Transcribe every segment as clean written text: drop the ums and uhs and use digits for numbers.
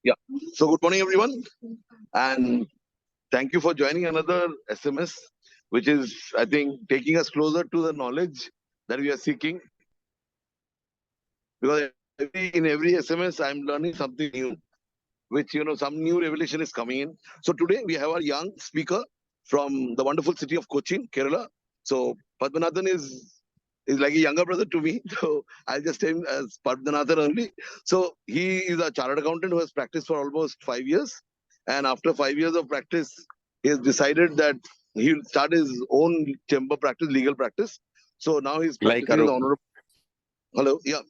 Yeah. So good morning, everyone, and thank you for joining another SMS, which is, I think, taking us closer to the knowledge that we are seeking. Because in every SMS, I'm learning something new, which some new revelation is coming in. So today we have a young speaker from the wonderful city of Cochin, Kerala. So Padmanathan is like a younger brother to me. So I'll just tell him as Padmanathan only. So he is a chartered accountant who has practiced for almost 5 years. And after 5 years of practice, he has decided that he'll start his own chamber practice, legal practice. So now he's Like practicing in the Arup. honorable. Hello, yeah.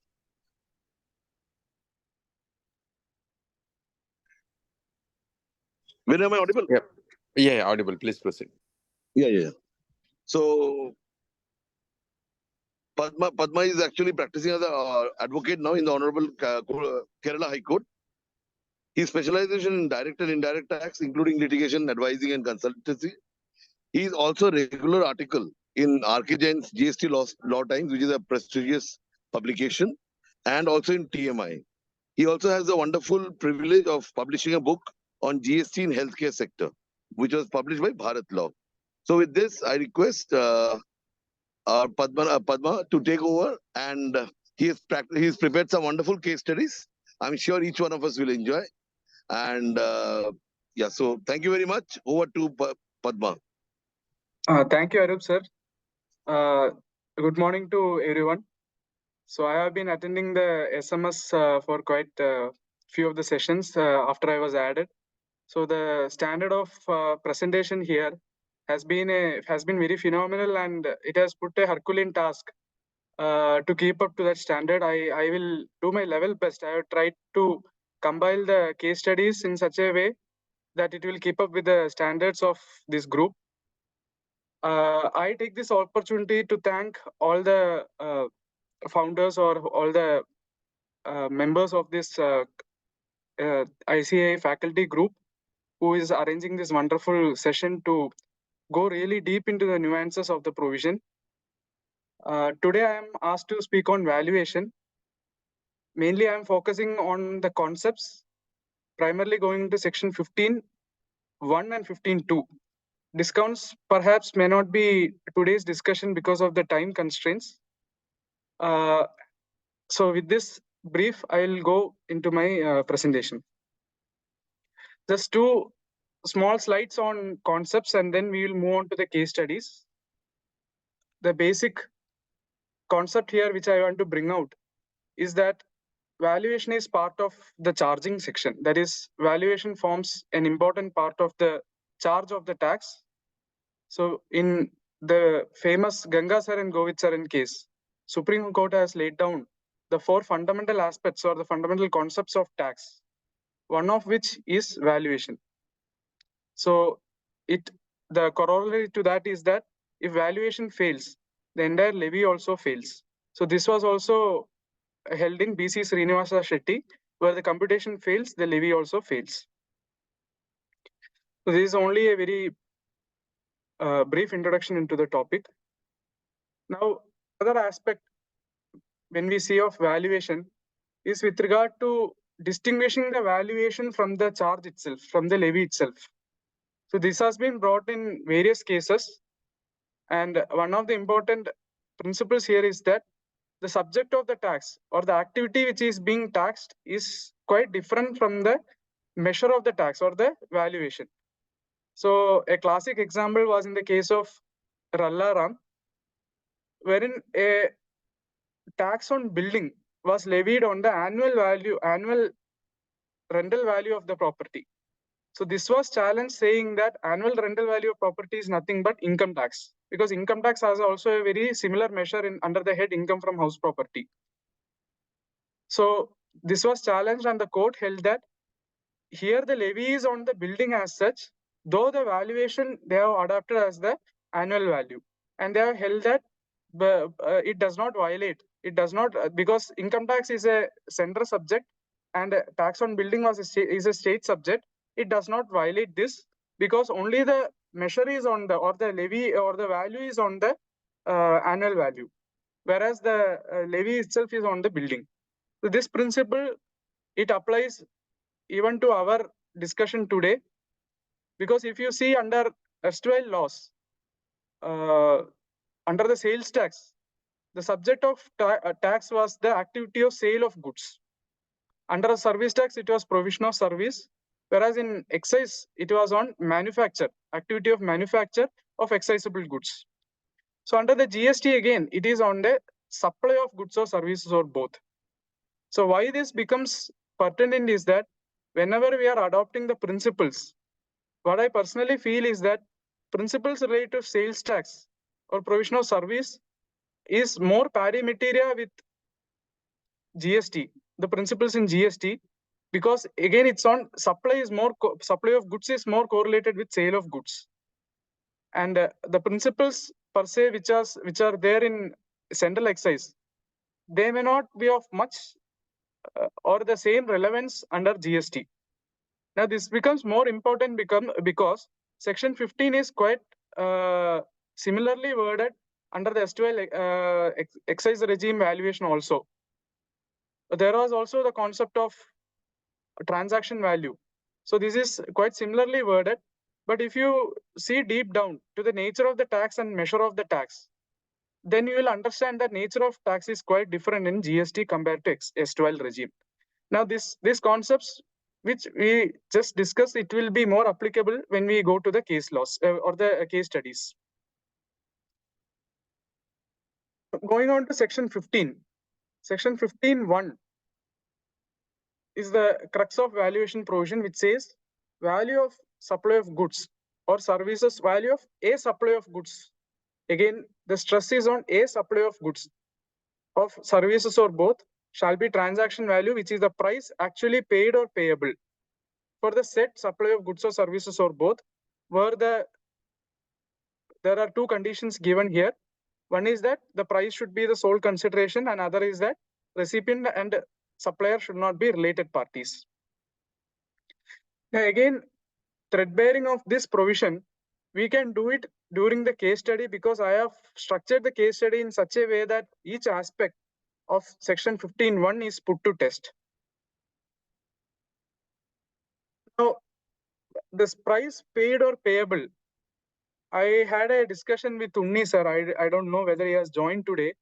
When am I audible? Yeah, audible. Please proceed. Yeah. So Padma is actually practicing as an advocate now in the Honorable Kerala High Court. His specialization in direct and indirect tax, including litigation, advising, and consultancy. He is also a regular article in RK Jain's GST Law Times, which is a prestigious publication, and also in TMI. He also has the wonderful privilege of publishing a book on GST in healthcare sector, which was published by Bharat Law. So with this, I request Padma to take over, and he's prepared some wonderful case studies. I'm sure each one of us will enjoy. And yeah, so thank you very much. Over to Padma. Thank you, Arup sir. Good morning to everyone. So I have been attending the SMS for quite a few of the sessions after I was added. So the standard of presentation here has been very phenomenal, and it has put a Herculean task to keep up to that standard. I will do my level best. I have tried to compile the case studies in such a way that it will keep up with the standards of this group. I take this opportunity to thank all the founders or all the members of this ICAI faculty group who is arranging this wonderful session to go really deep into the nuances of the provision. Today I am asked to speak on valuation. Mainly I am focusing on the concepts, primarily going to section 15.1 and 15.2. Discounts perhaps may not be today's discussion because of the time constraints. So with this brief, I will go into my presentation. Just two small slides on concepts, and then we will move on to the case studies. The basic concept here, which I want to bring out, is that valuation is part of the charging section. That is, valuation forms an important part of the charge of the tax. So in the famous Gangasar and Govitsaran case, Supreme Court has laid down the four fundamental aspects or the fundamental concepts of tax, one of which is valuation. So the corollary to that is that if valuation fails, the entire levy also fails. So this was also held in BC Srinivasa Shetty, where the computation fails, the levy also fails. So this is only a very brief introduction into the topic. Now, other aspect when we see of valuation is with regard to distinguishing the valuation from the charge itself, from the levy itself. So this has been brought in various cases, and one of the important principles here is that the subject of the tax or the activity which is being taxed is quite different from the measure of the tax or the valuation. So a classic example was in the case of Rallaram, wherein a tax on building was levied on the annual rental value of the property. So this was challenged, saying that annual rental value of property is nothing but income tax, because income tax has also a very similar measure under the head income from house property. So this was challenged, and the court held that here the levy is on the building as such, though the valuation they have adopted as the annual value, and they have held that it does not violate. It does not, because income tax is a central subject and tax on building is a state subject. It does not violate this, because only the measure is on the, or the levy or the value is on the annual value, whereas the levy itself is on the building. So this principle, it applies even to our discussion today, because if you see under erstwhile laws, under the sales tax, the subject of tax was the activity of sale of goods. Under a service tax, it was provision of service, whereas in excise, it was on manufacture, activity of manufacture of excisable goods. So under the GST again, it is on the supply of goods or services or both. So why this becomes pertinent is that whenever we are adopting the principles, what I personally feel is that principles related to sales tax or provision of service is more pari materia with GST, the principles in GST, because again it's on supply is more supply of goods is more correlated with sale of goods, and the principles per se which are there in central excise, they may not be of much or the same relevance under GST. Now this becomes more important because section 15 is quite similarly worded under the erstwhile excise regime valuation also. There was also the concept of transaction value. So this is quite similarly worded, but if you see deep down to the nature of the tax and measure of the tax, then you will understand that nature of tax is quite different in GST compared to erstwhile regime. Now these concepts which we just discussed, it will be more applicable when we go to the case laws or the case studies. Going on to section 15. Section 15(1) is the crux of valuation provision, which says value of supply of goods or services, value of a supply of goods. Again, the stress is on a supply of goods, of services or both, shall be transaction value, which is the price actually paid or payable for the said supply of goods or services or both, where there are two conditions given here. One is that the price should be the sole consideration, and other is that recipient and supplier should not be related parties. Now again, threadbearing of this provision, we can do it during the case study, because I have structured the case study in such a way that each aspect of section 15(1) is put to test. Now, this price paid or payable, I had a discussion with Unni sir. I don't know whether he has joined today.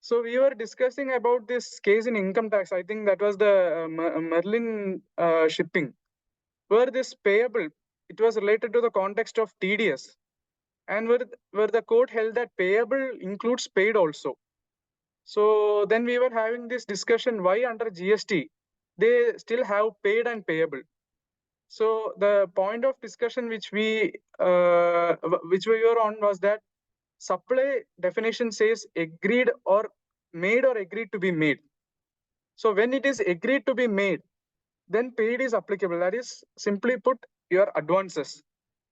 So we were discussing about this case in income tax. I think that was the Merlin shipping, where this payable, it was related to the context of TDS, and where the court held that payable includes paid also. So then we were having this discussion, why under GST they still have paid and payable. So the point of discussion which we were on was that supply definition says agreed or made or agreed to be made. So when it is agreed to be made, then paid is applicable. That is simply put your advances.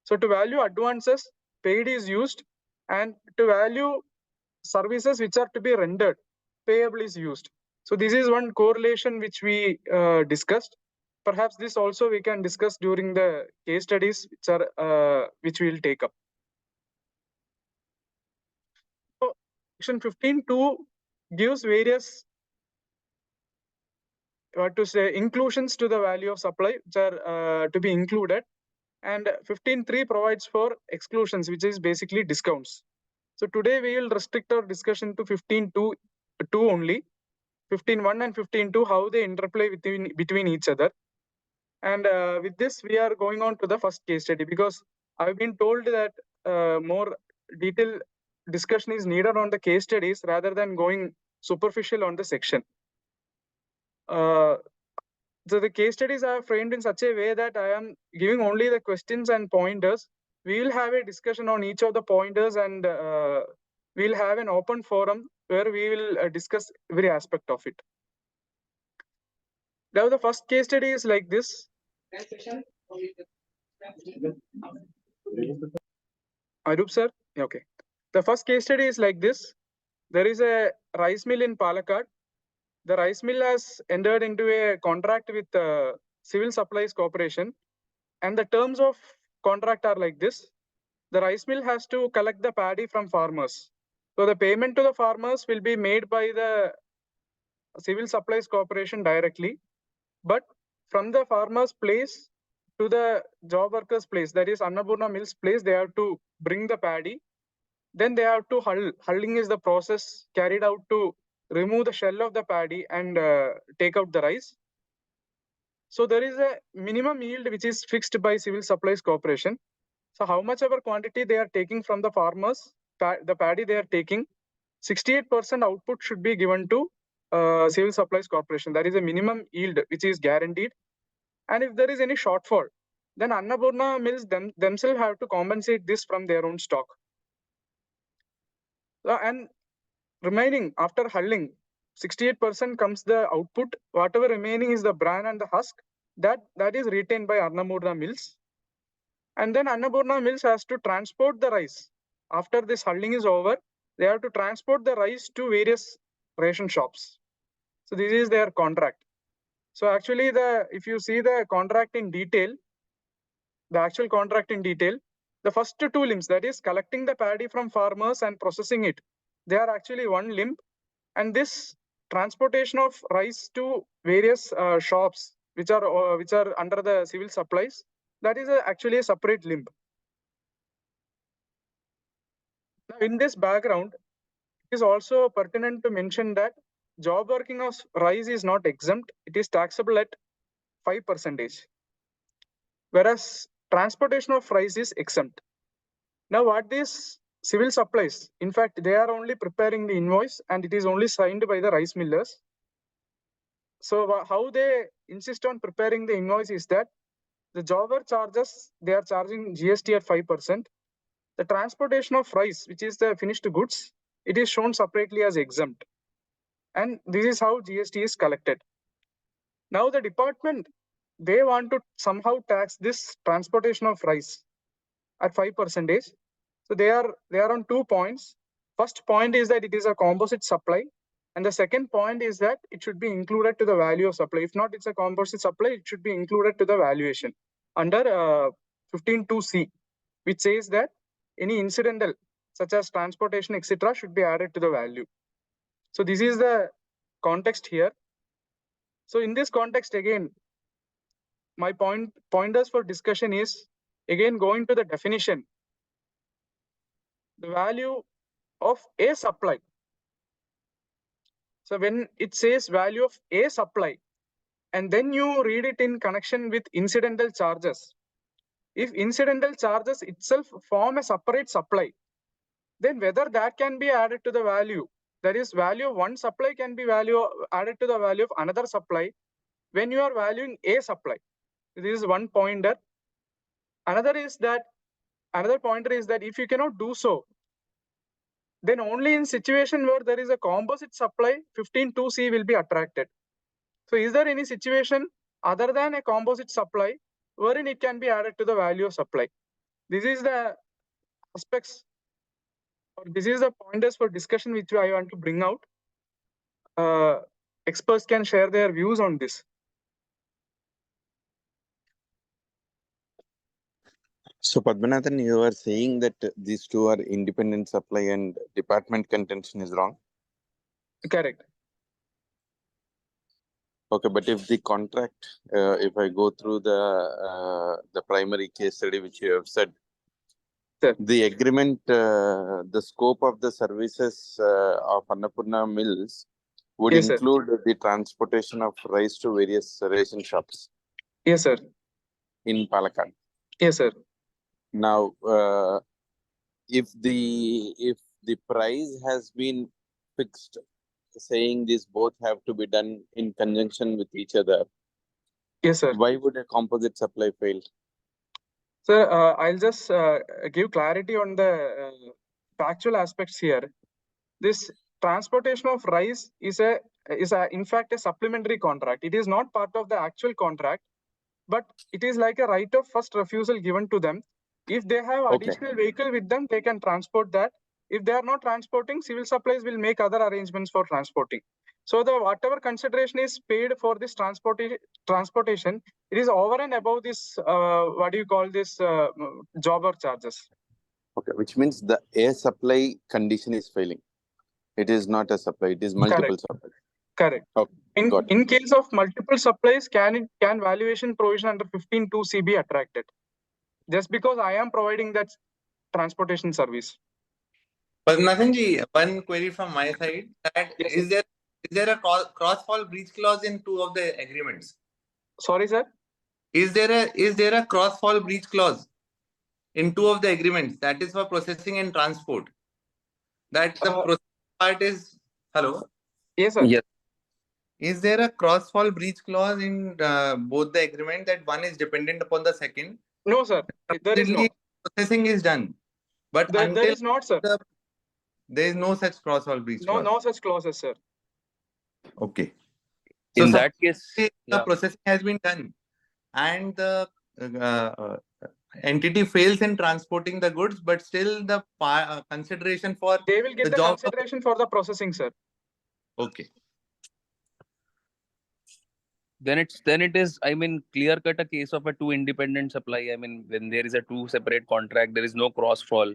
So to value advances, paid is used, and to value services which are to be rendered, payable is used. So this is one correlation which we discussed. Perhaps this also we can discuss during the case studies which we will take up. So section 15(2) gives various inclusions to the value of supply which are to be included, and 15(3) provides for exclusions, which is basically discounts. So today we will restrict our discussion to 15(2) only. 15(1) and 15(2), how they interplay between each other. And with this, we are going on to the first case study, because I've been told that more detailed discussion is needed on the case studies rather than going superficial on the section. So the case studies are framed in such a way that I am giving only the questions and pointers. We will have a discussion on each of the pointers, and we'll have an open forum where we will discuss every aspect of it. Now the first case study is like this. Arup sir? Okay. The first case study is like this. There is a rice mill in Palakkad. The rice mill has entered into a contract with Civil Supplies Corporation, and the terms of contract are like this. The rice mill has to collect the paddy from farmers. So the payment to the farmers will be made by the Civil Supplies Corporation directly, but from the farmer's place to the job worker's place, that is Annapurna Mills place, they have to bring the paddy. Then they have to hull. Hulling is the process carried out to remove the shell of the paddy and take out the rice. So there is a minimum yield which is fixed by Civil Supplies Corporation. So how much ever quantity they are taking from the farmers, the paddy they are taking, 68% output should be given to Civil Supplies Corporation. That is a minimum yield which is guaranteed. And if there is any shortfall, then Annapurna Mills themselves have to compensate this from their own stock. And remaining after hulling, 68% comes the output. Whatever remaining is the bran and the husk. That is retained by Annapurna Mills. And then Annapurna Mills has to transport the rice. After this hulling is over, they have to transport the rice to various ration shops. So this is their contract. So actually, if you see the contract in detail, the actual contract in detail, the first two limbs, that is collecting the paddy from farmers and processing it, they are actually one limb. And this transportation of rice to various shops which are under the civil supplies, that is actually a separate limb. Now, in this background, it is also pertinent to mention that job working of rice is not exempt. It is taxable at 5%, whereas transportation of rice is exempt. Now, what these civil supplies, in fact, they are only preparing the invoice and it is only signed by the rice millers. So how they insist on preparing the invoice is that the jobber charges, they are charging GST at 5%. The transportation of rice, which is the finished goods, it is shown separately as exempt. And this is how GST is collected. Now the department, they want to somehow tax this transportation of rice at 5%. So they are on 2 points. First point is that it is a composite supply. And the second point is that it should be included to the value of supply. If not, it's a composite supply, it should be included to the valuation under 15(2)(c), which says that any incidental such as transportation, etc., should be added to the value. So this is the context here. So in this context, again, my pointers for discussion is, again, going to the definition. The value of a supply. So when it says value of a supply, and then you read it in connection with incidental charges. If incidental charges itself form a separate supply, then whether that can be added to the value, that is value of one supply can be added to the value of another supply when you are valuing a supply. This is one pointer. Another pointer is that if you cannot do so, then only in situation where there is a composite supply, 15(2)(c) will be attracted. So is there any situation other than a composite supply wherein it can be added to the value of supply? This is the aspects, or this is the pointers for discussion which I want to bring out. Experts can share their views on this. So, Padmanathan, you are saying that these two are independent supply and department contention is wrong? Correct. Okay, but if the contract, if I go through the primary case study which you have said, Sir. the agreement, the scope of the services of Annapurna Mills would Yes, sir. include the transportation of rice to various ration shops Yes, sir. in Palakkad. Yes, sir. Now, if the price has been fixed, saying these both have to be done in conjunction with each other, Yes, sir. why would a composite supply fail? Sir, I'll just give clarity on the factual aspects here. This transportation of rice is in fact a supplementary contract. It is not part of the actual contract, but it is like a right of first refusal given to them. If they have additional vehicle with them, they can transport that. If they are not transporting, civil supplies will make other arrangements for transporting. So the whatever consideration is paid for this transportation, it is over and above this, what do you call this, jobber charges. Okay, which means the air supply condition is failing. It is not a supply, it is multiple supplies. Correct. Okay, got it. In case of multiple supplies, can valuation provision under 15(2)(c) be attracted? Just because I am providing that transportation service. Padmanathan ji, one query from my side, that Yes, is there a cross-fall breach clause in two of the agreements? Sorry, sir. Is there a cross-fall breach clause in two of the agreements, that is for processing and transport? That the Uh, process part is hello. Yes, sir. Yes. Is there a cross-fall breach clause in both the agreement, that one is dependent upon the second? No, sir. There is no. Completely processing is done, but There until is not, sir. there is no such cross-fall breach clause. No such clauses, sir. Okay. So In that case, the yeah. processing has been done, and the entity fails in transporting the goods, but still the consideration for They will get the the job. consideration for the processing, sir. Okay. Then it is, I mean, clear cut a case of a two independent supply. I mean, when there is a two separate contract, there is no cross fall.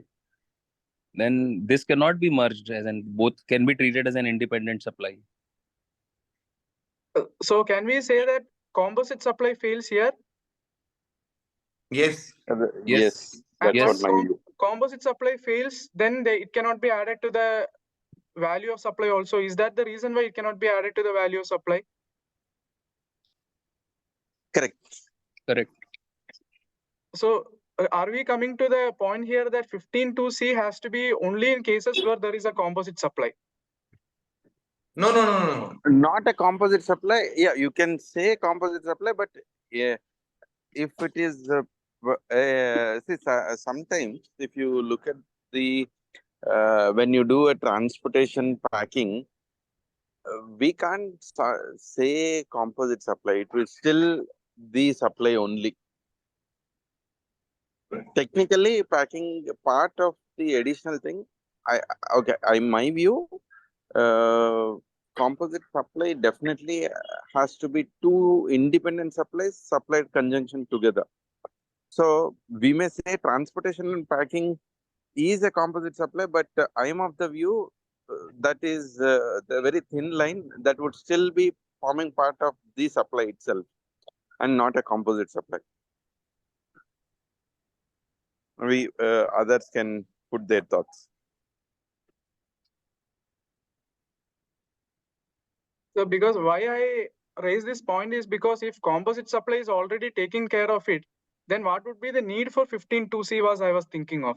Then this cannot be merged, as in both can be treated as an independent supply. So can we say that composite supply fails here? Yes. Yes, that's And what once my view. composite supply fails, then it cannot be added to the value of supply also. Is that the reason why it cannot be added to the value of supply? Correct. Correct. So are we coming to the point here that 15(2)(c) has to be only in cases where there is a composite supply? No. Not a composite supply. Yeah, you can say composite supply, but yeah, if it is sometimes if you look at the when you do a transportation packing, we can't say composite supply. It will still the supply only. Technically, packing part of the additional thing. In my view, composite supply definitely has to be two independent supplies supplied conjunction together. So we may say transportation and packing is a composite supply, but I am of the view that is the very thin line that would still be forming part of the supply itself and not a composite supply. We others can put their thoughts. So because why I raise this point is because if composite supply is already taking care of it, then what would be the need for 15(2)(c) was I was thinking of.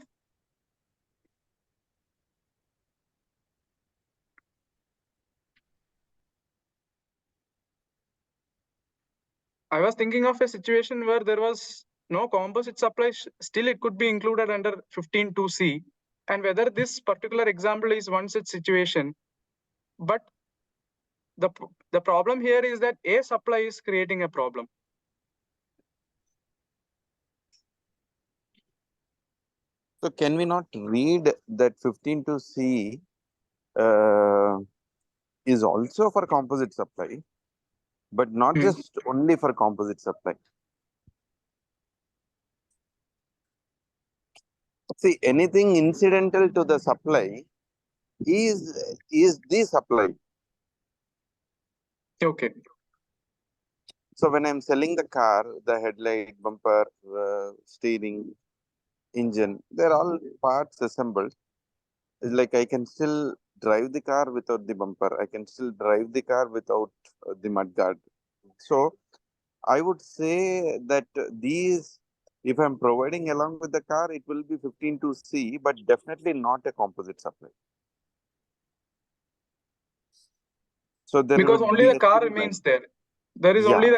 I was thinking of a situation where there was no composite supply, still it could be included under 15(2)(c), and whether this particular example is one such situation. But the problem here is that a supply is creating a problem. So can we not read that 15(2)(c) is also for composite supply, but not just only for composite supply? See, anything incidental to the supply is the supply. Okay. So when I'm selling the car, the headlight, bumper, steering, engine, they're all parts assembled. It's like I can still drive the car without the bumper. I can still drive the car without the mudguard. So I would say that these, if I'm providing along with the car, it will be 15(2)(c), but definitely not a composite supply. So there Because would only be the a car thin remains line. there. There is Yeah, only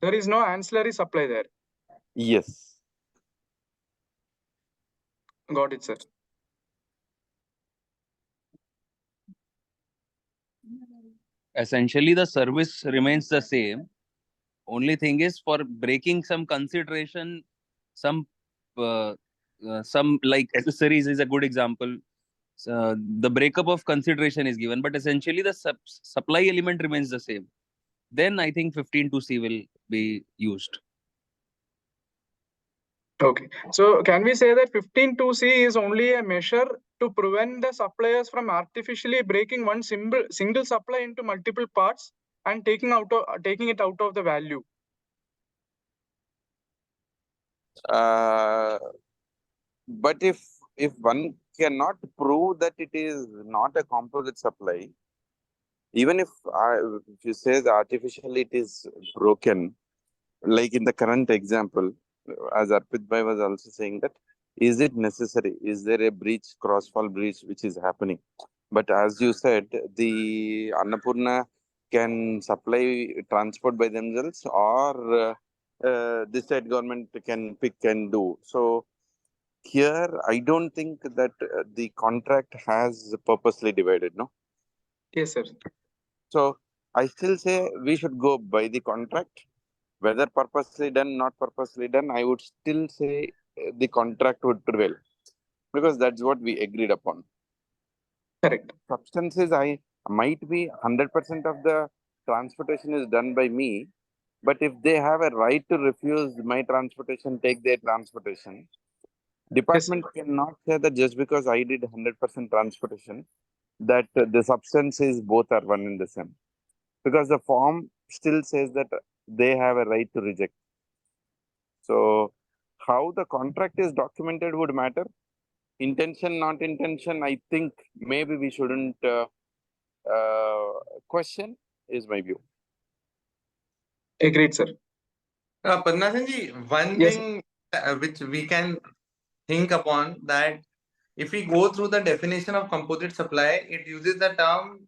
there is no ancillary supply there. Yes. Got it, sir. Essentially, the service remains the same. Only thing is, for breaking some consideration, some like accessories is a good example. The breakup of consideration is given, but essentially the supply element remains the same. Then I think 15(2)(c) will be used. Okay, so can we say that 15(2)(c) is only a measure to prevent the suppliers from artificially breaking one single supply into multiple parts and taking it out of the value? But if one cannot prove that it is not a composite supply, even if you say that artificially it is broken, like in the current example, as Arpit Bhai was also saying that, is it necessary? Is there a breach, cross-fall breach, which is happening? But as you said, the Annapurna can supply transport by themselves, or the state government can pick and do. So here, I don't think that the contract has purposely divided, no? Yes, sir. So I still say we should go by the contract. Whether purposely done, not purposely done, I would still say the contract would prevail, because that's what we agreed upon. Correct. Substances, I might be 100% of the transportation is done by me, but if they have a right to refuse my transportation, take their transportation. Department cannot say that just because I did 100% transportation, that the substance is both are one and the same, because the form still says that they have a right to reject. So how the contract is documented would matter. Intention, not intention, I think maybe we shouldn't question, is my view. Agreed, sir. Padma ji, one Yes, thing which we can think upon, that if we go through the definition of composite supply, it uses the term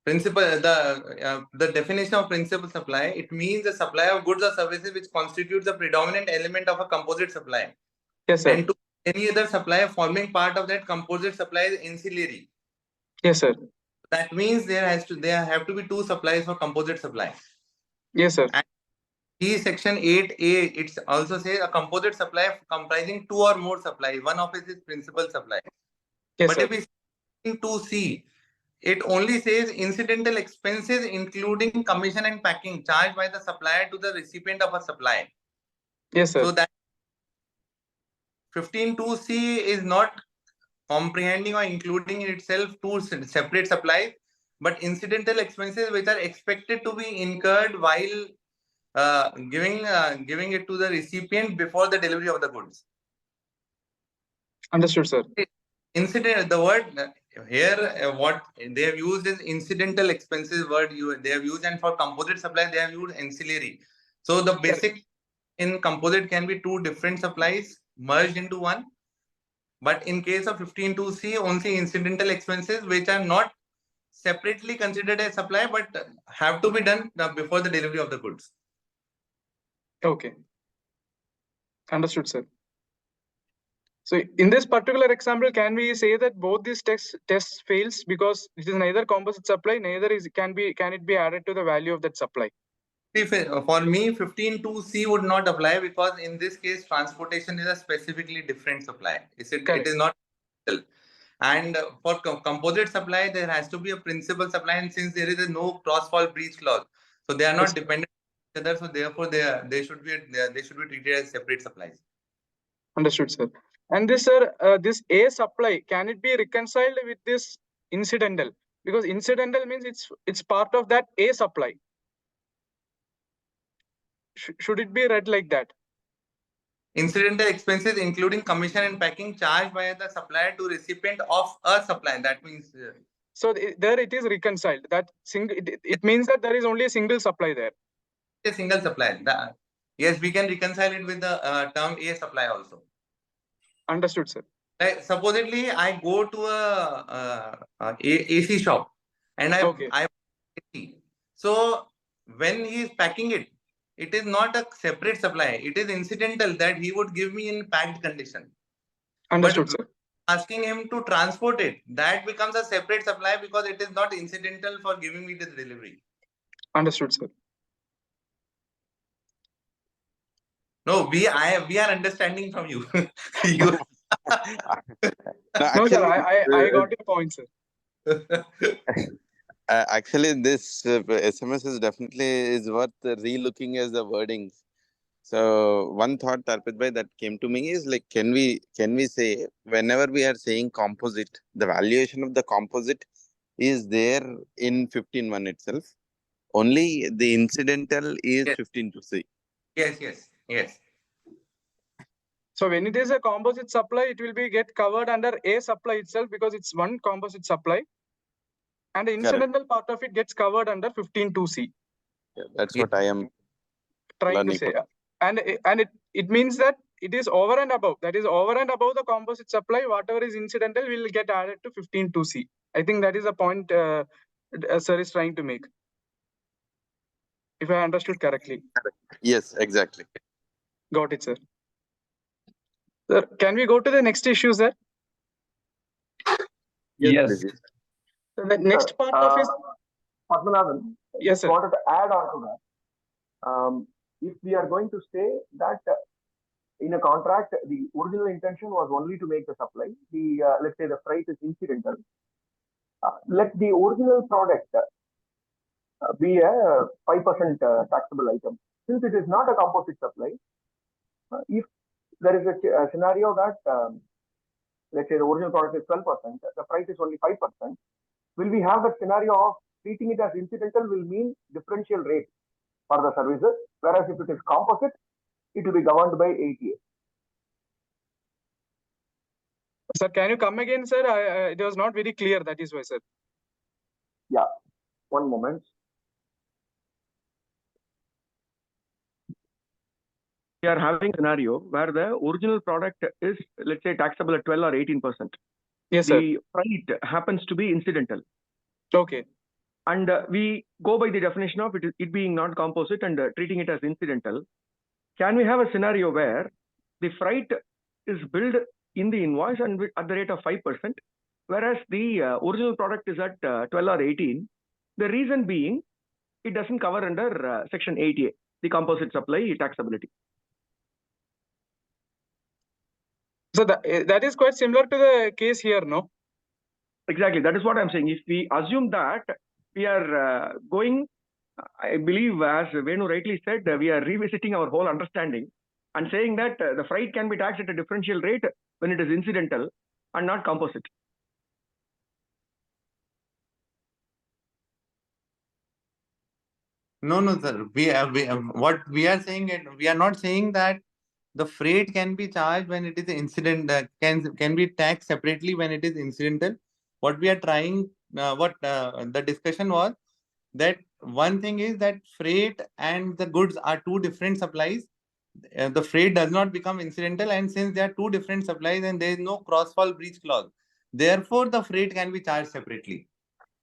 principal, the definition of principal supply. It means the supply of goods or services which constitutes the predominant element of a composite supply. yes, sir. And to any other supplier forming part of that composite supply is ancillary. Yes, sir. That means there have to be two supplies for composite supply. Yes, sir. And section 8A, it also says a composite supply comprising two or more supplies. One of it is principal supply. Yes, But sir. if we see 2C, it only says incidental expenses including commission and packing charged by the supplier to the recipient of a supply. Yes, sir. So that 15(2)(c) is not comprehending or including in itself two separate supplies, but incidental expenses which are expected to be incurred while giving it to the recipient before the delivery of the goods. Understood, sir. The word here, what they have used is incidental expenses word they have used, and for composite supply they have used ancillary. So the basic in composite can be two different supplies merged into one. But in case of 15(2)(c), only incidental expenses which are not separately considered as supply but have to be done before the delivery of the goods. Okay. Understood, sir. So in this particular example, can we say that both these tests fails because it is neither composite supply, neither can it be added to the value of that supply? For me, 15(2)(c) would not apply, because in this case, transportation is a specifically different supply. It is not. And for composite supply, there has to be a principal supply, and since there is no cross-fall breach clause, so they are not dependent on each other. So therefore, they should be treated as separate supplies. Understood, sir. And this, sir, this A supply, can it be reconciled with this incidental? Because incidental means it's part of that A supply. Should it be read like that? Incidental expenses including commission and packing charged by the supplier to recipient of a supply. That means. So there it is reconciled. That it means that there is only a single supply there. A single supply. Yes, we can reconcile it with the term A supply also. Understood, sir. Like, supposedly, I go to a AC shop and I so when he is packing it, it is not a separate supply. It is incidental that he would give me in packed condition. Understood, But sir. asking him to transport it, that becomes a separate supply because it is not incidental for giving me the delivery. Understood, sir. No, we are understanding from you. You. No, sir, I got your point, sir. Actually, this SMS is definitely worth re-looking as the wordings. So one thought, Arpit bhai, that came to me is like, can we say whenever we are saying composite, the valuation of the composite is there in 15.1 itself. Only the incidental is Yes. 15.2c. Yes. So when it is a composite supply, it will be get covered under A supply itself because it's one composite supply. And the incidental part of it gets covered under 15.2c. Yeah, that's Yeah. what I am Trying to learning say. from. And it means that it is over and above. That is over and above the composite supply. Whatever is incidental will get added to 15.2c. I think that is the point sir is trying to make. If I understood correctly. Yes, exactly. Got it, sir. Sir, can we go to the next issue, sir? Yes. please. So the next part of is Padmanabhan, yes, just sir. wanted to add on to that. If we are going to say that in a contract, the original intention was only to make the supply, let's say the freight is incidental. Let the original product be a 5% taxable item. Since it is not a composite supply, if there is a scenario that, let's say the original product is 12%, the price is only 5%, will we have that scenario of treating it as incidental will mean differential rate for the services, whereas if it is composite, it will be governed by ATA. Sir, can you come again, sir? It was not very clear. That is why, sir. Yeah, one moment. We are having a scenario where the original product is, let's say, taxable at 12 or 18%. Yes, sir. The freight happens to be incidental. Okay. And we go by the definition of it being not composite and treating it as incidental. Can we have a scenario where the freight is billed in the invoice and at the rate of 5%, whereas the original product is at 12 or 18? The reason being, it doesn't cover under Section 8A, the composite supply taxability. So that is quite similar to the case here, no? Exactly. That is what I'm saying. If we assume that we are going, I believe, as Venu rightly said, we are revisiting our whole understanding and saying that the freight can be taxed at a differential rate when it is incidental and not composite. No, sir. What we are saying, we are not saying that the freight can be charged when it is incident, can be taxed separately when it is incidental. What we are trying, the discussion was that one thing is that freight and the goods are two different supplies. The freight does not become incidental, and since they are two different supplies and there is no cross-fall breach clause, therefore the freight can be charged separately.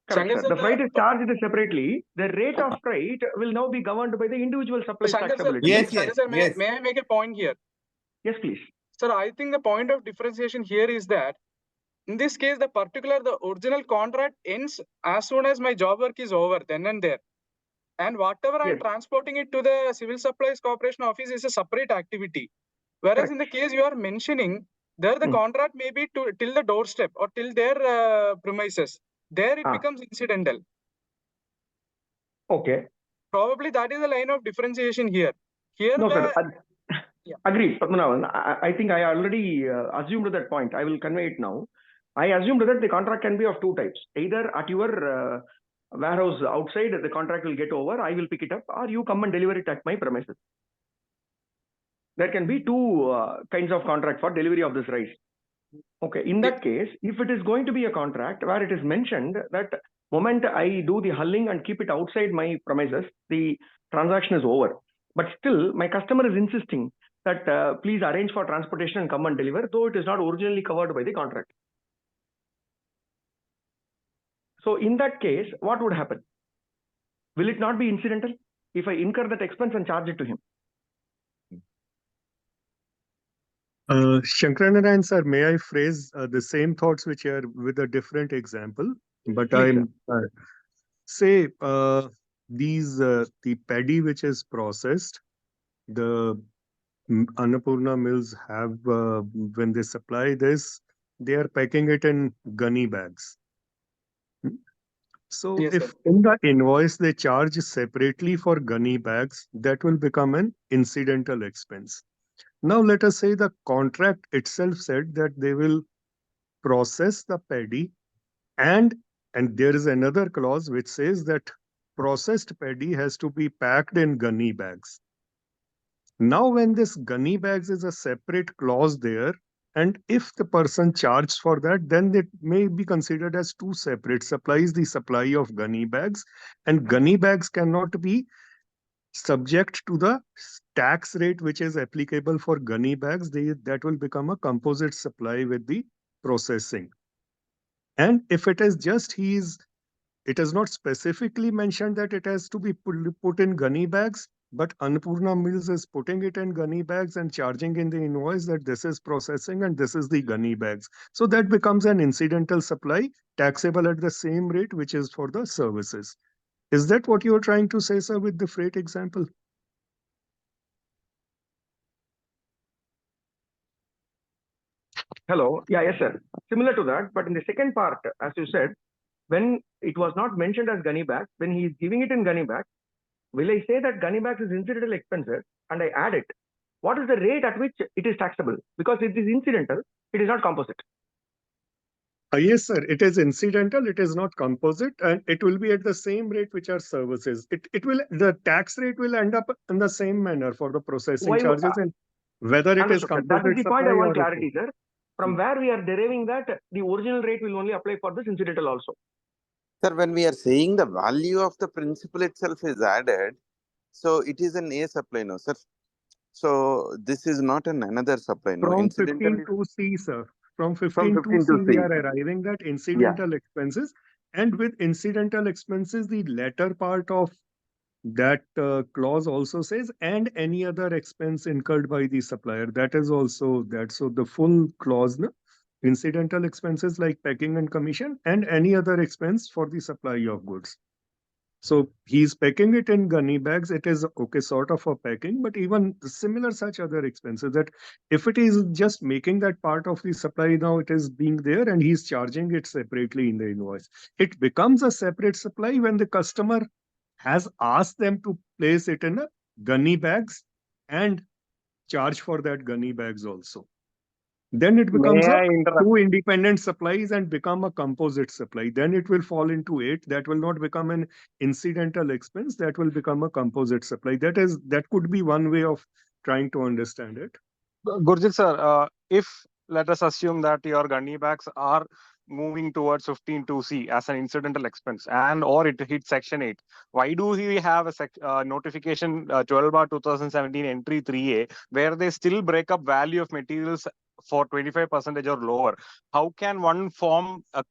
Correct, Shankar sir. sir, The freight is charged separately. The rate of freight will now be governed by the individual supply Shankar sir, taxability. Yes, Shankar sir, may I make a point here? Yes, please. Sir, I think the point of differentiation here is that in this case, the original contract ends as soon as my job work is over, then and there. And whatever I'm Yes. transporting it to the Civil Supplies Corporation office is a separate activity. Whereas in the case you are mentioning, there the contract may be till the doorstep or till their premises. There it becomes incidental. Okay. Probably that is the line of differentiation here. Here No, sir. Yeah. Agreed, Padmanabhan. I think I already assumed that point. I will convey it now. I assumed that the contract can be of two types. Either at your warehouse outside, the contract will get over, I will pick it up, or you come and deliver it at my premises. There can be two kinds of contract for delivery of this rice. Okay, in that case, if it is going to be a contract where it is mentioned that moment I do the hulling and keep it outside my premises, the transaction is over. But still, my customer is insisting that please arrange for transportation and come and deliver, though it is not originally covered by the contract. So in that case, what would happen? Will it not be incidental if I incur that expense and charge it to him? Shankaranarayan sir, may I phrase the same thoughts which are with a different example? But Please, I'm say the paddy which is processed, the Annapurna mills have when they supply this, they are packing it in gunny bags. So Yes, if sir. in the invoice they charge separately for gunny bags, that will become an incidental expense. Now let us say the contract itself said that they will process the paddy and there is another clause which says that processed paddy has to be packed in gunny bags. Now when this gunny bags is a separate clause there, and if the person charged for that, then it may be considered as two separate supplies, the supply of gunny bags, and gunny bags cannot be subject to the tax rate which is applicable for gunny bags. That will become a composite supply with the processing. And if it is just it is not specifically mentioned that it has to be put in gunny bags, but Annapurna Mills is putting it in gunny bags and charging in the invoice that this is processing and this is the gunny bags. So that becomes an incidental supply taxable at the same rate which is for the services. Is that what you are trying to say, sir, with the freight example? Hello. Yeah, yes, sir. Similar to that, but in the second part, as you said, when it was not mentioned as gunny bag, when he is giving it in gunny bag, will I say that gunny bags is incidental expenses and I add it? What is the rate at which it is taxable? Because it is incidental, it is not composite. Yes, sir. It is incidental. It is not composite, and it will be at the same rate which are services. The tax rate will end up in the same manner for the processing Why? charges, and whether it is Understood, sir. That is composite the point I supply want or clarity, sir. From where we are deriving that the original rate will only apply for this incidental also. Sir, when we are saying the value of the principal itself is added, so it is an A supply, no, sir. So this is not another supply, no. from Incidental 15 to C, sir. From from 15 to 15 C, to we C. are arriving that Yeah. incidental expenses, and with incidental expenses, the latter part of that clause also says, and any other expense incurred by the supplier. That is also that. So the full clause, no? Incidental expenses like packing and commission, and any other expense for the supply of goods. So he's packing it in gunny bags. It is okay, sort of a packing, but even similar such other expenses that if it is just making that part of the supply, now it is being there and he's charging it separately in the invoice. It becomes a separate supply when the customer has asked them to place it in a gunny bags and charge for that gunny bags also. Then it becomes May a I interrupt? two independent supplies and become a composite supply. Then it will fall into it. That will not become an incidental expense. That will become a composite supply. That could be one way of trying to understand it. Gurjit sir, if let us assume that your gunny bags are moving towards 15(2)(c) as an incidental expense and or it hits section 8, why do we have a notification 12/2017 entry 3A where they still break up value of materials for 25% or lower? How can one form a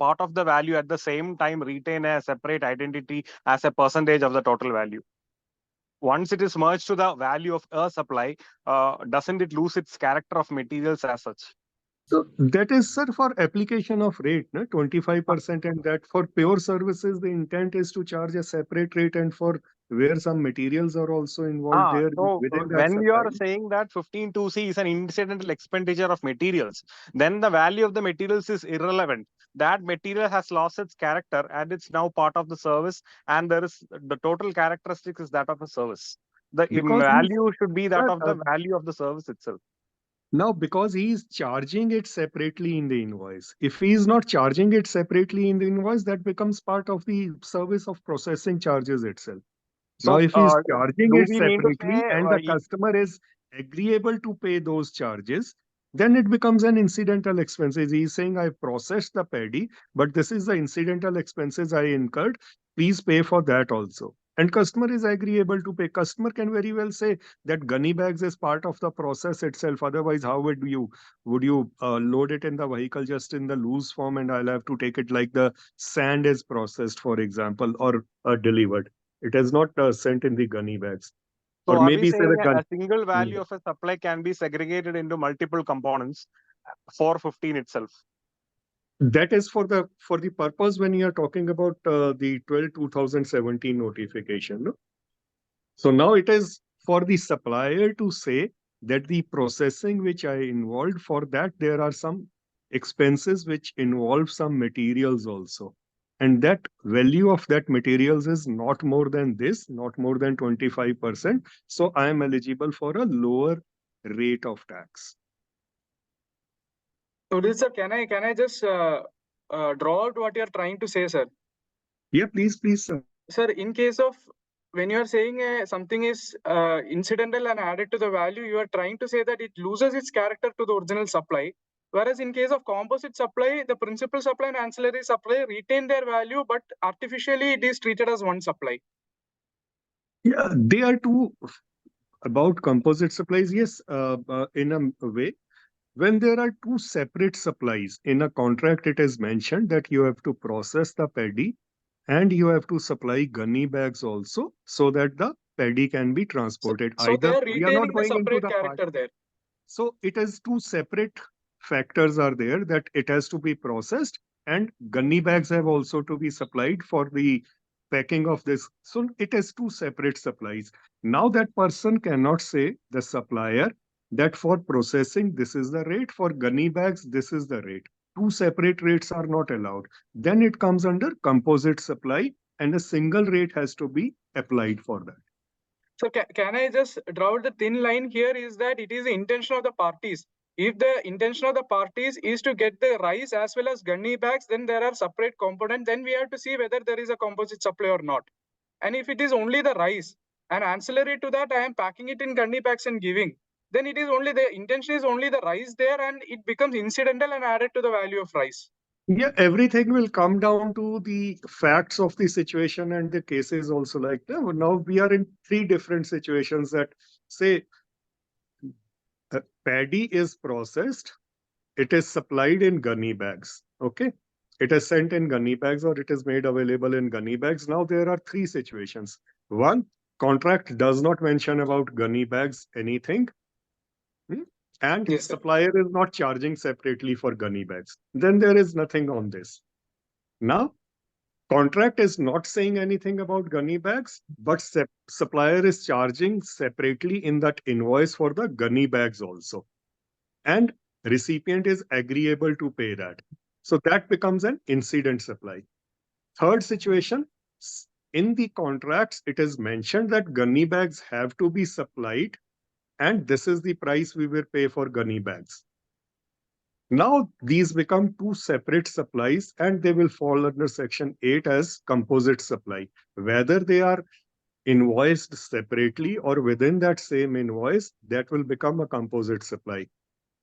part of the value at the same time retain a separate identity as a percentage of the total value? Once it is merged to the value of a supply, doesn't it lose its character of materials as such? So that is, sir, for application of rate, no? 25%, and that for pure services, the intent is to charge a separate rate, and for where some materials are also involved there So within that when you supply. are saying that 15(2)(c) is an incidental expenditure of materials, then the value of the materials is irrelevant. That material has lost its character and it's now part of the service, and there is the total characteristics is that of a service. The Because value should be that sir, of the value of the service itself. now, because he is charging it separately in the invoice. If he is not charging it separately in the invoice, that becomes part of the service of processing charges itself. Now, So if he is charging do it we mean to separately say and the customer is agreeable to pay those charges, then it becomes an incidental expenses. He is saying, I processed the paddy, but this is the incidental expenses I incurred. Please pay for that also. And customer is agreeable to pay. Customer can very well say that gunny bags is part of the process itself. Otherwise, how would you load it in the vehicle just in the loose form, and I'll have to take it like the sand is processed, for example, or delivered. It is not sent in the gunny bags. So Or are we maybe say saying the gun. a single value of a supply can be segregated into multiple components for 15 itself? That is for the purpose when you are talking about the 12/2017 notification. No? So now it is for the supplier to say that the processing which I involved, for that there are some expenses which involve some materials also. and that value of that materials is not more than this, not more than 25%. So I am eligible for a lower rate of tax. Udit sir, can I just draw out what you are trying to say, sir? Yeah, please, sir. Sir, in case of when you are saying something is incidental and added to the value, you are trying to say that it loses its character to the original supply. Whereas in case of composite supply, the principal supply and ancillary supply retain their value, but artificially it is treated as one supply. Yeah, they are two about composite supplies. Yes, in a way. When there are two separate supplies in a contract, it is mentioned that you have to process the paddy and you have to supply gunny bags also so that the paddy can be transported. So they Either are we are not retaining the going into separate the part. character there. So it is two separate factors are there that it has to be processed and gunny bags have also to be supplied for the packing of this. So it is two separate supplies. Now that person cannot say, the supplier, that for processing this is the rate, for gunny bags this is the rate. Two separate rates are not allowed. Then it comes under composite supply and a single rate has to be applied for that. So can I just draw out the thin line here is that it is the intention of the parties. If the intention of the parties is to get the rice as well as gunny bags, then there are separate components. Then we have to see whether there is a composite supply or not. And if it is only the rice and ancillary to that, I am packing it in gunny bags and giving, then it is only the intention is only the rice there and it becomes incidental and added to the value of rice. Yeah, everything will come down to the facts of the situation and the cases also like that. Now we are in three different situations that say paddy is processed, it is supplied in gunny bags. Okay. It is sent in gunny bags or it is made available in gunny bags. Now there are three situations. One, contract does not mention about gunny bags anything. And Yes, sir. supplier is not charging separately for gunny bags. Then there is nothing on this. Now, contract is not saying anything about gunny bags, but supplier is charging separately in that invoice for the gunny bags also. And recipient is agreeable to pay that. So that becomes an incident supply. Third situation, in the contracts, it is mentioned that gunny bags have to be supplied and this is the price we will pay for gunny bags. Now these become two separate supplies and they will fall under section 8 as composite supply. Whether they are invoiced separately or within that same invoice, that will become a composite supply.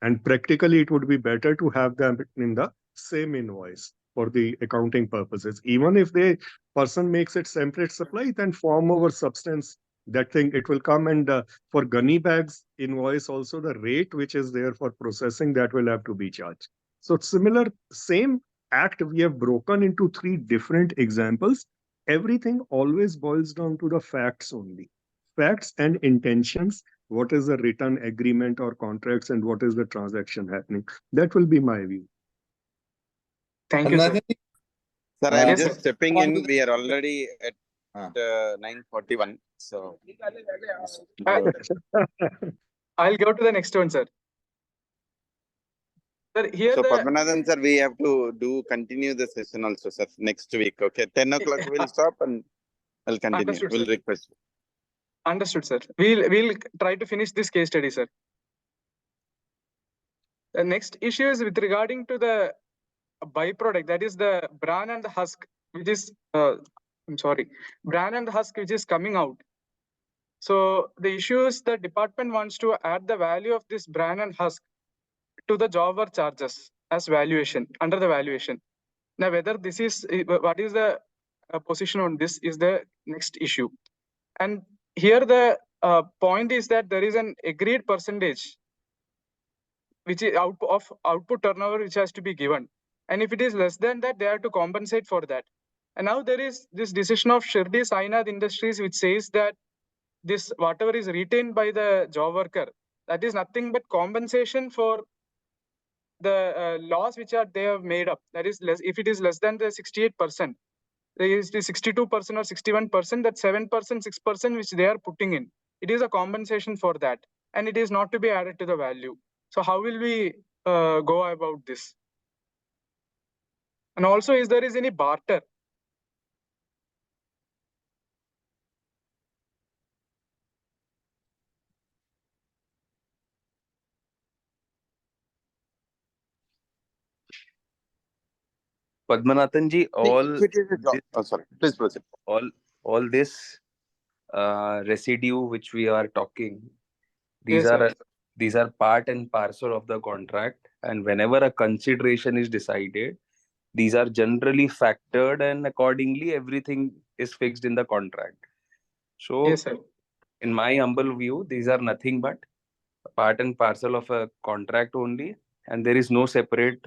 And practically it would be better to have them in the same invoice for the accounting purposes. Even if the person makes it separate supply, then form over substance, that thing, it will come and for gunny bags invoice also the rate which is there for processing that will have to be charged. So similar, same act we have broken into three different examples. Everything always boils down to the facts only. Facts and intentions. What is the written agreement or contracts and what is the transaction happening? That will be my view. Thank you, sir. Sir, I'm Yes, just sir. stepping in. We are already at 9:41. So I'll go to the next one, sir. Sir, here so the Padmanathan sir, we have to continue the session also, sir, next week. Okay, 10 o'clock we'll stop and I'll continue. Understood, We'll sir. request. Understood, sir. We'll try to finish this case study, sir. The next issue is with regarding to the byproduct, that is the bran and the husk, which is bran and the husk which is coming out. So the issue is the department wants to add the value of this bran and husk to the job work charges as valuation under the valuation. Now, whether this is what is the position on this is the next issue. And here the point is that there is an agreed percentage which is output turnover which has to be given. And if it is less than that, they have to compensate for that. And now there is this decision of Shirdi Sainath Industries which says that this whatever is retained by the job worker, that is nothing but compensation for the loss which they have made up. That is less, if it is less than the 68%, there is the 62% or 61%, that 7%, 6% which they are putting in. It is a compensation for that. And it is not to be added to the value. So how will we go about this? And also, is there is any barter? Padmanathan ji, If it is a job, this, sorry, please proceed. all this residue which we are talking, Yes, sir. these are part and parcel of the contract, and whenever a consideration is decided, these are generally factored, and accordingly everything is fixed in the contract. So Yes, sir. in my humble view, these are nothing but part and parcel of a contract only, and there is no separate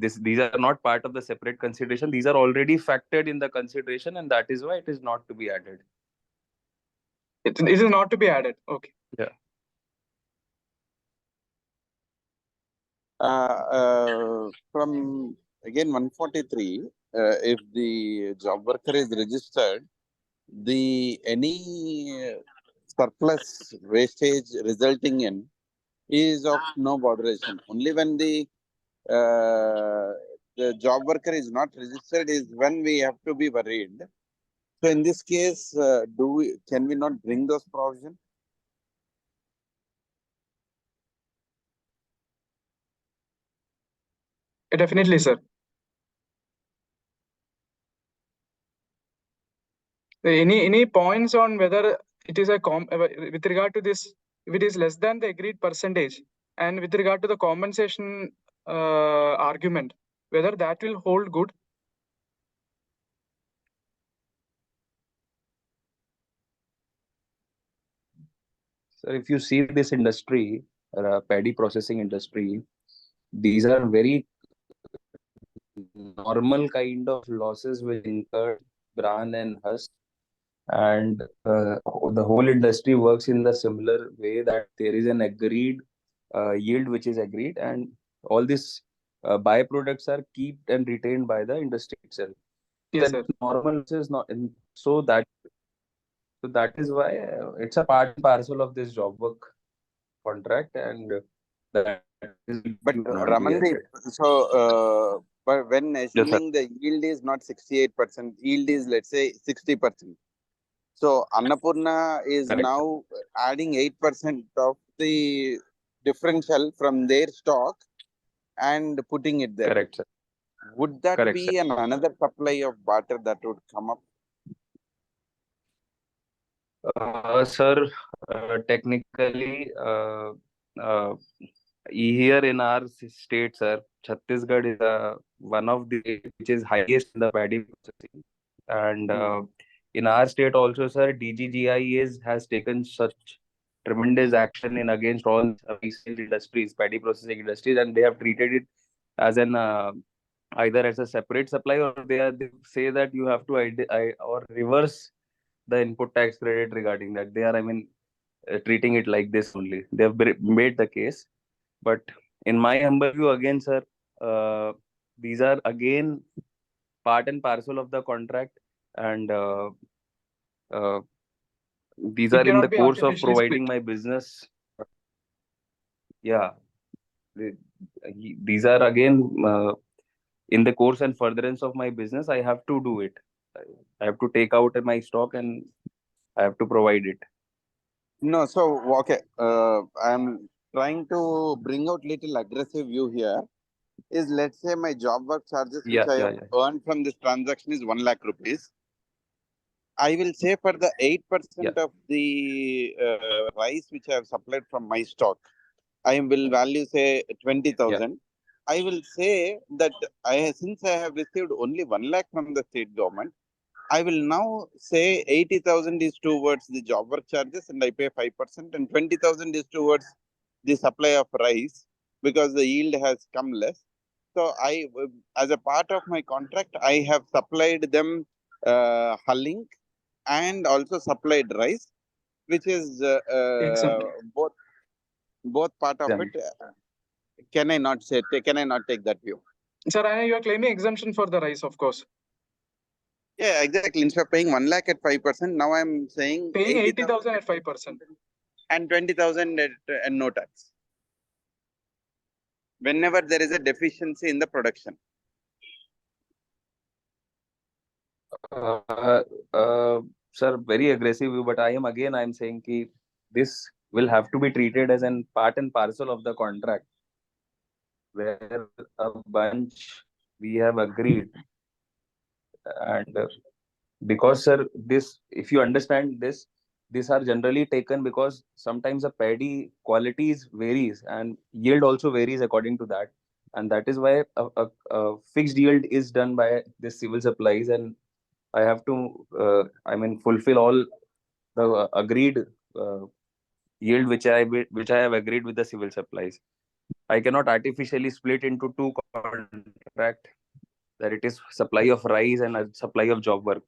these are not part of the separate consideration. These are already factored in the consideration, and that is why it is not to be added. It is not to be added. Okay. Yeah. From again 143, if the job worker is registered, the any surplus wastage resulting in is of no botheration. Only when the job worker is not registered is when we have to be worried. So in this case, can we not bring those provisions? Definitely, sir. Any points on whether it is a with regard to this, if it is less than the agreed percentage, and with regard to the compensation argument, whether that will hold good? So if you see this industry, paddy processing industry, these are very normal kind of losses which incur bran and husk, and the whole industry works in the similar way, that there is an agreed yield which is agreed, and all these byproducts are kept and retained by the industry itself. Yes, That sir. normal is not, and so that is why it's a part and parcel of this job work contract, and that is But not be Ramandeep, added. so but when Yes, sir. assuming the yield is not 68%, yield is let's say 60%. So Annapurna is Correct. now adding 8% of the differential from their stock and putting it there. Correct, sir. Would that Correct, be another supply of barter that would come up? Sir, technically, here in our state, sir, Chhattisgarh is one of the states which is highest in the paddy processing. And in our state also, sir, DGGI has taken such tremendous action in against all recent industries, paddy processing industries, and they have treated it as an either as a separate supply, or they say that you have to or reverse the input tax credit regarding that. They are, I mean, treating it like this only. They have made the case. But in my humble view, again, sir, these are again part and parcel of the contract, and these It are in the cannot be course of artificially providing split. my business. Yeah, these are again in the course and furtherance of my business. I have to do it. I have to take out my stock, and I have to provide it. No, so okay. I'm trying to bring out little aggressive view here. Is let's say my job work charges which I have earned from this transaction is 1 lakh rupees. I will say for the 8% of the rice which I have supplied from my stock, I will value say 20,000. I will say that since I have received only 1 lakh from the state government, I will now say 80,000 is towards the job work charges and I pay 5%, and 20,000 is towards the supply of rice because the yield has come less. So as a part of my contract, I have supplied them hulling and also supplied rice, which is both part of it. Can I not take that view? Sir, I know you are claiming exemption for the rice, of course. Yeah, exactly. Instead of paying 1 lakh at 5%, now I'm saying Paying 80,000 at 5%. and 20,000 at no tax. Whenever there is a deficiency in the production. Sir, very aggressive, but I'm saying that this will have to be treated as an part and parcel of the contract, where a bunch we have agreed. And because, sir, this, if you understand this, these are generally taken because sometimes the paddy qualities varies and yield also varies according to that. And that is why a fixed yield is done by this civil supplies, and I have to, fulfill all the agreed yield which I have agreed with the civil supplies. I cannot artificially split into two contract, that it is supply of rice and a supply of job work.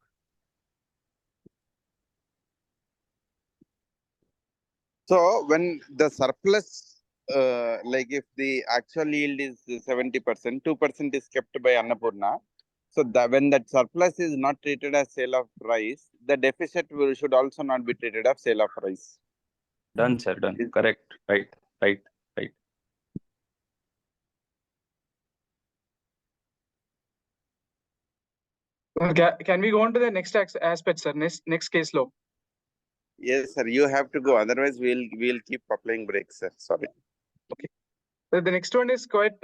So when the surplus, like if the actual yield is 70%, 2% is kept by Annapurna. So that when that surplus is not treated as sale of rice, the deficit should also not be treated as sale of rice. Done, sir, done. Correct. Right. Can we go on to the next aspect, sir? Next case law. Yes, sir. You have to go. Otherwise, we'll keep applying breaks, sir. Sorry. So the next one is quite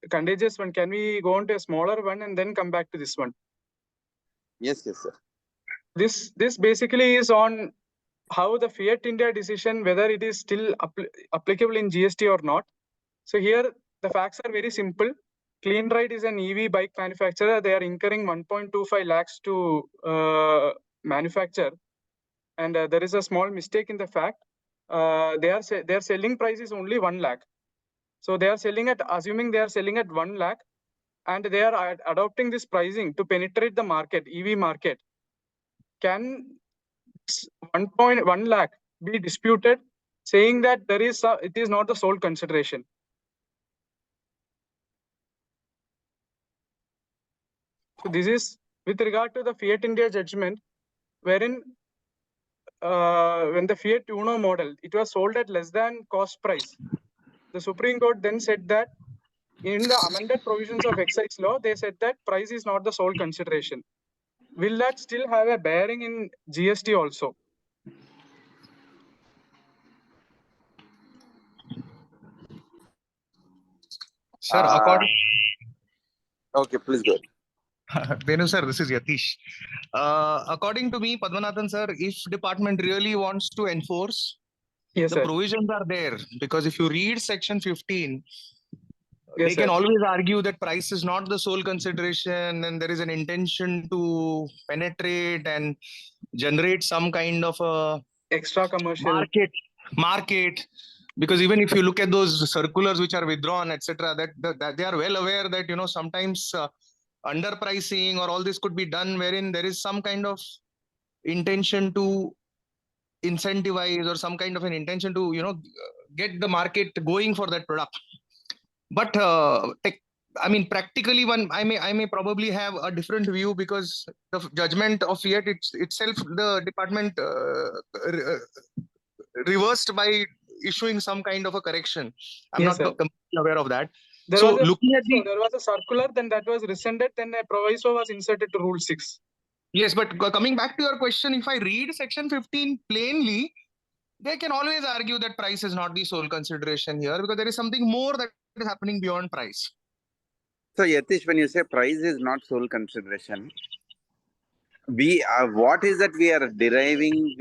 contagious one. Can we go on to a smaller one and then come back to this one? Yes, sir. This basically is on how the Fiat India decision, whether it is still applicable in GST or not. So here the facts are very simple. CleanRide is an EV bike manufacturer. They are incurring 1.25 lakhs to manufacture, and there is a small mistake in the fact. Their selling price is only 1 lakh. So they are selling at, assuming they are selling at 1 lakh, and they are adopting this pricing to penetrate the market, EV market. Can 1.1 lakh be disputed, saying that it is not the sole consideration? So this is with regard to the Fiat India judgment, wherein when the Fiat Uno model, it was sold at less than cost price. The Supreme Court then said that in the amended provisions of excise law, they said that price is not the sole consideration. Will that still have a bearing in GST also? Sir, according Okay, please go. Venu sir, this is Yatish. According to me, Padmanathan sir, if department really wants to enforce, Yes, the sir. provisions are there. Because if you read section 15, Yes, they can sir. always argue that price is not the sole consideration and there is an intention to penetrate and generate some kind of a Extra commercial. market. Because even if you look at those circulars which are withdrawn, etc., that they are well aware that, you know, sometimes underpricing or all this could be done wherein there is some kind of intention to incentivize or some kind of an intention to, you know, get the market going for that product. But practically, I may probably have a different view, because the judgment of Fiat itself, the department reversed by issuing some kind of a correction. I'm Yes, not sir. completely aware of that. There So was looking at there was a circular, then that was rescinded, then a proviso was inserted to Rule 6. Yes, but coming back to your question, if I read section 15 plainly, they can always argue that price is not the sole consideration here, because there is something more that is happening beyond price. So Yatish, when you say price is not sole consideration, we what is that we are deriving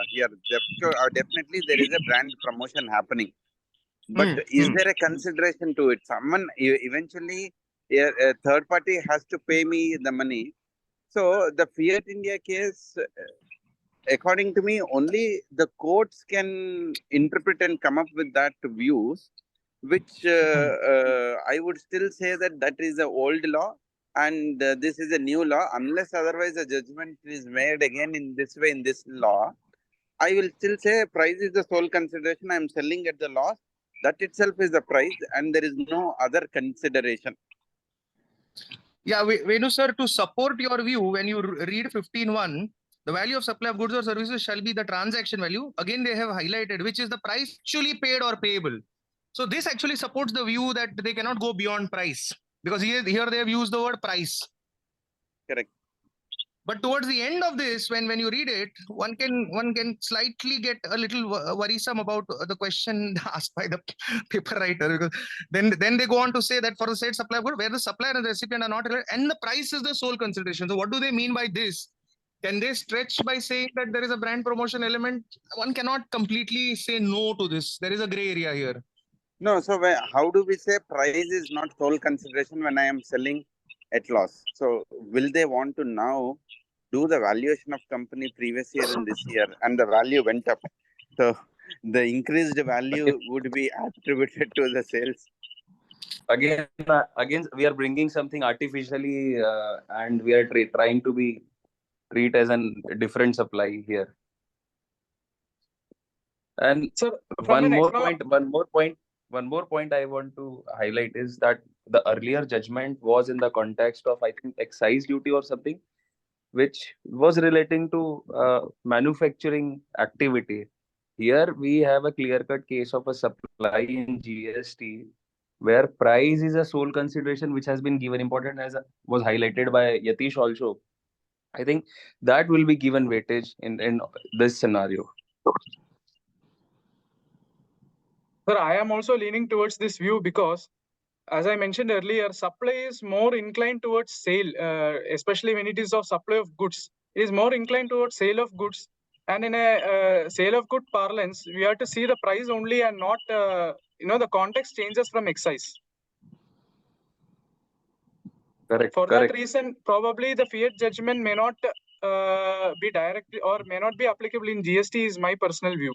here? Definitely there is a brand promotion happening, but is there a consideration to it? Someone eventually, a third party has to pay me the money. So the Fiat India case, according to me, only the courts can interpret and come up with that views, which I would still say that is the old law, and this is a new law. Unless otherwise a judgment is made again in this way in this law, I will still say price is the sole consideration. I am selling at the loss. That itself is the price, and there is no other consideration. Yeah, Venu sir, to support your view, when you read 15.1, the value of supply of goods or services shall be the transaction value. Again, they have highlighted, which is the price actually paid or payable. So this actually supports the view that they cannot go beyond price, because here they have used the word price. Correct. But towards the end of this, when you read it, one can slightly get a little worrisome about the question asked by the paper writer, because then they go on to say that for the said supply of good, where the supplier and the recipient are not related, and the price is the sole consideration. So what do they mean by this? Can they stretch by saying that there is a brand promotion element? One cannot completely say no to this. There is a gray area here. No, so how do we say price is not sole consideration when I am selling at loss? So will they want to now do the valuation of company previous year and this year, and the value went up? So the increased value would be attributed to the sales. Again, we are bringing something artificially, and we are trying to treat as a different supply here. And Sir, one more point I want to highlight is that the earlier judgment was in the context of, I think, excise duty or something, which was relating to manufacturing activity. Here we have a clear-cut case of a supply in GST where price is a sole consideration, which has been given important, as was highlighted by Yatish also. I think that will be given weightage in this scenario. Sir, I am also leaning towards this view because, as I mentioned earlier, supply is more inclined towards sale, especially when it is of supply of goods. It is more inclined towards sale of goods. And in a sale of good parlance, we have to see the price only and not, the context changes from excise. Correct. For that reason, probably the fiat judgment may not be directly or may not be applicable in GST is my personal view.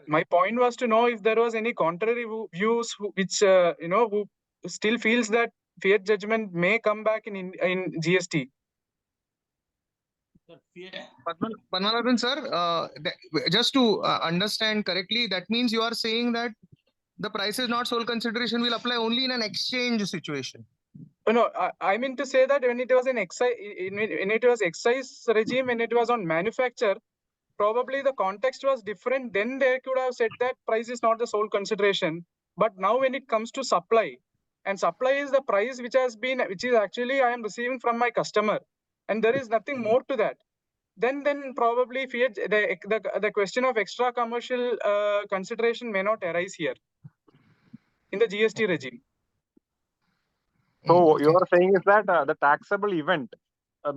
My point was to know if there was any contrary views which who still feels that fiat judgment may come back in GST. Padmanabhan sir, just to understand correctly, that means you are saying that the price is not sole consideration will apply only in an exchange situation. No, I mean to say that when it was an excise, when it was excise regime, when it was on manufacture, probably the context was different. Then they could have said that price is not the sole consideration. But now when it comes to supply, and supply is the price which is actually I am receiving from my customer, and there is nothing more to that. Then probably fiat the question of extra commercial consideration may not arise here in the GST regime. So you are saying is that the taxable event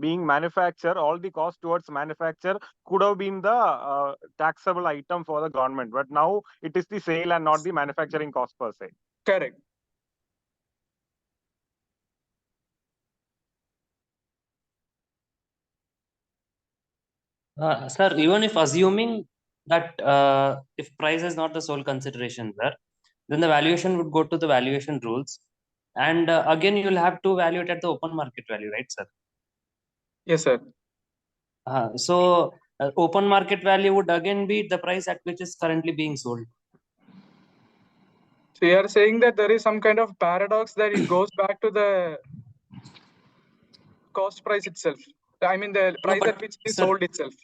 being manufacture, all the cost towards manufacture could have been the taxable item for the government, but now it is the sale and not the manufacturing cost per se. Correct. Sir, even if assuming that if price is not the sole consideration there, then the valuation would go to the valuation rules. And again, you will have to value it at the open market value, right, sir? Yes, sir. So open market value would again be the price at which is currently being sold. So you are saying that there is some kind of paradox that it goes back to the cost price itself. I mean the price at which it is sold itself.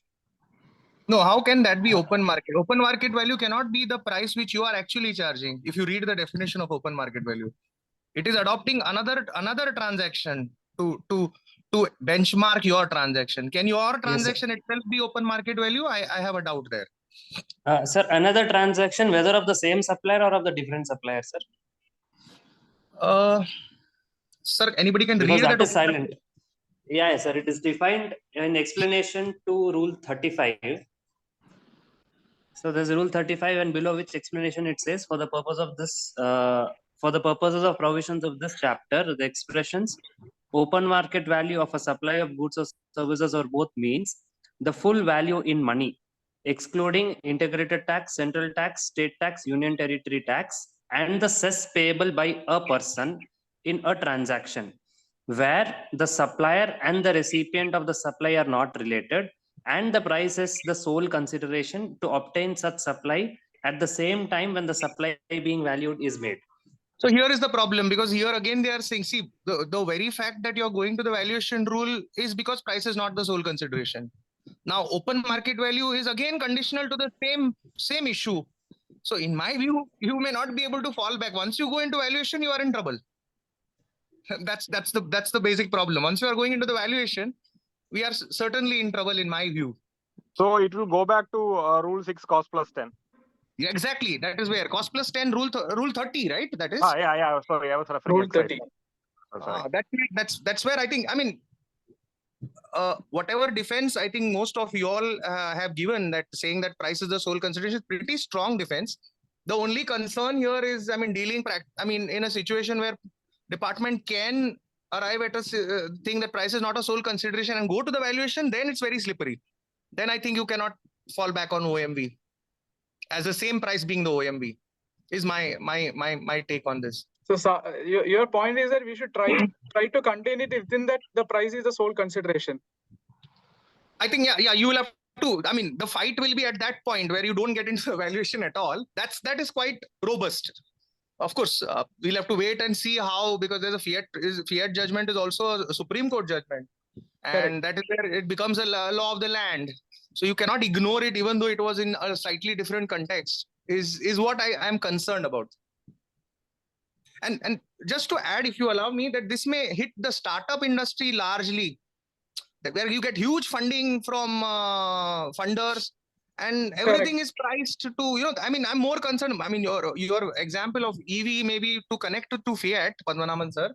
No, how can that be open market? Open market value cannot be the price which you are actually charging. If you read the definition of open market value, it is adopting another transaction to benchmark your transaction. Can your transaction itself be open market value? I have a doubt there. Sir, another transaction, whether of the same supplier or of the different supplier, sir? Sir, anybody can Because read that is silent. Yeah, sir, it is defined in explanation to Rule 35. So there's Rule 35, and below which explanation it says, for the purpose of this, for the purposes of provisions of this chapter, the expressions open market value of a supply of goods or services or both means the full value in money, excluding integrated tax, central tax, state tax, union territory tax, and the cess payable by a person in a transaction where the supplier and the recipient of the supply are not related, and the price is the sole consideration to obtain such supply at the same time when the supply being valued is made. So here is the problem, because here again they are saying, see, the very fact that you're going to the valuation rule is because price is not the sole consideration. Now, open market value is again conditional to the same issue. So in my view, you may not be able to fall back. Once you go into valuation, you are in trouble. That's the basic problem. Once you are going into the valuation, we are certainly in trouble in my view. So it will go back to rule 6 cost plus 10. Yeah, exactly. That is where cost plus 10 rule 30, right? That is. Yeah. Sorry, I was referring Rule to Excite. 30. Oh, sorry. That's where I think, I mean, whatever defense I think most of you all have given, that saying that price is the sole consideration, pretty strong defense. The only concern here is, I mean, in a situation where department can arrive at a thing that price is not a sole consideration and go to the valuation, then it's very slippery. Then I think you cannot fall back on OMV as the same price being the OMV is my take on this. So your point is that we should try to contain it within that the price is the sole consideration. I think, yeah, you will have to. I mean, the fight will be at that point where you don't get into the valuation at all. That is quite robust. Of course, we'll have to wait and see how, because there's a fiat judgment is also a Supreme Court judgment. And that is where it becomes a law of the land. So you cannot ignore it, even though it was in a slightly different context, is what I am concerned about. And just to add, if you allow me, that this may hit the startup industry largely, where you get huge funding from funders and everything is priced to, I mean, I'm more concerned. I mean, your example of EV maybe to connect to fiat, Padmanabhan sir,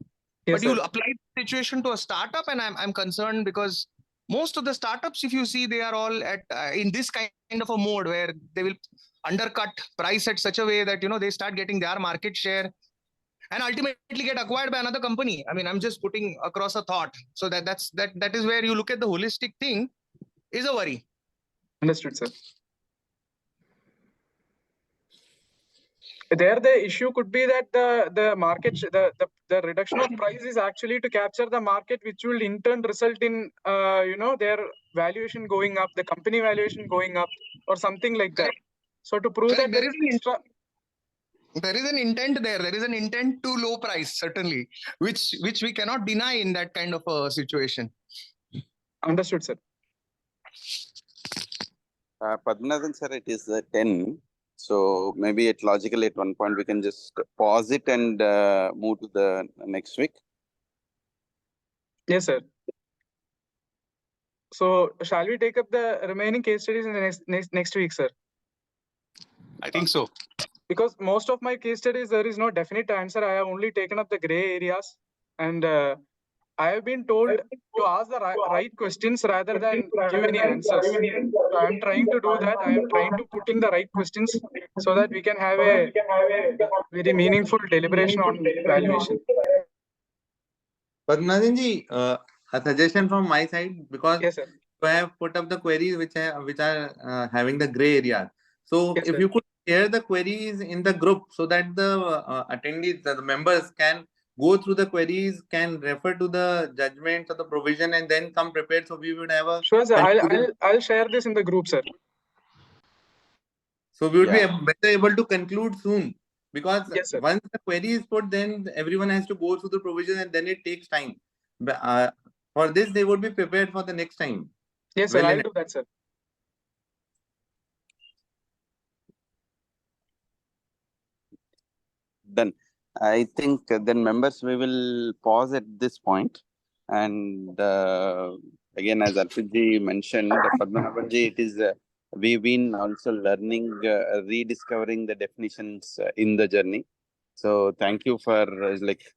Yes, but you apply the situation to a startup, and I'm concerned because most of the startups, if you see, they are all at in this kind of a mode where they will undercut price at such a way that, they start getting their market share and ultimately get acquired by another company. I mean, I'm just putting across a thought. So that is where you look at the holistic thing is a worry. Understood, sir. There, the issue could be that the market, the reduction of price is actually to capture the market, which will in turn result in, their valuation going up, the company valuation going up, or something like that. So to prove that there is extra. There is an intent there. There is an intent to low price, certainly, which we cannot deny in that kind of a situation. Understood, sir. Padmanabhan sir, it is 10. So maybe logically at one point we can just pause it and move to the next week. Yes, sir. So shall we take up the remaining case studies in the next week, sir? I think so. Because most of my case studies, there is no definite answer. I have only taken up the gray areas, and I have been told to ask the right questions rather than give any answers. So I am trying to do that. I am trying to put in the right questions so that we can have a very meaningful deliberation on valuation. Padmanabhan ji, a suggestion from my side, because yes, sir. I have put up the queries which are having the gray area. So Yes, if sir. you could share the queries in the group so that the attendees, the members can go through the queries, can refer to the judgments or the provision, and then come prepared. So we would have a. Sure, sir. I'll share this in the group, sir. So we would be better able to conclude soon, because yes, sir. once the query is put, then everyone has to go through the provision, and then it takes time. But, for this, they would be prepared for the next time. Yes, sir. I'll do that, sir. Done. I think then members, we will pause at this point. And again, as Arpitji mentioned, Padmanabhan ji, it is we've been also learning, rediscovering the definitions in the journey. So thank you for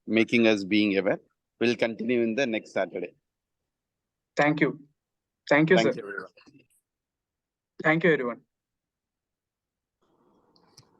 making us being aware. We'll continue in the next Saturday. Thank you. Thank you, sir. Thank you, everyone. Thank you, everyone.